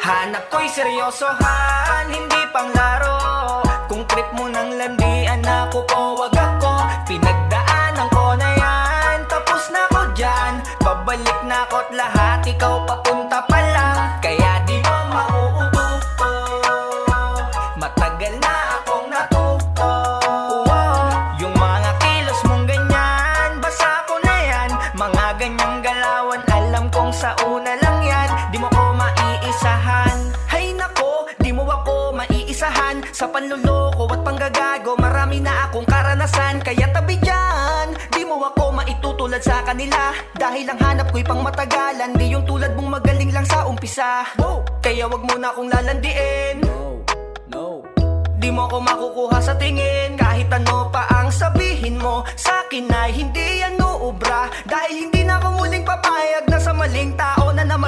Hanap ko'y seryosohan, hindi pang laro. Kung trip mo ng landian ako po, wag ako. Pinagdaanan ko na yan, tapos na ko dyan. Babalik na ko't lahat, ikaw papunta pa lang. Kaya di mo mauuto, matagal na akong natuto. Yung mga kilos mong ganyan, basta ko na yan. Mga ganyang galawan, alam kong sa una lang yan. Di mo ko maiisahan, hay nako, di mo ako maiisahan. Sa panluloko at panggagago, marami na akong karanasan. Kaya tabi dyan, di mo ako maitutulad sa kanila. Dahil ang hanap ko'y pang matagalan, di yung tulad mong magaling lang sa umpisa. Kaya wag mo na akong lalandiin, di mo ako makukuha sa tingin. Kahit ano pa ang sabihin mo, sa akin ay hindi yan uubra. Dahil hindi na ako muling papayag na sa maling tao na naman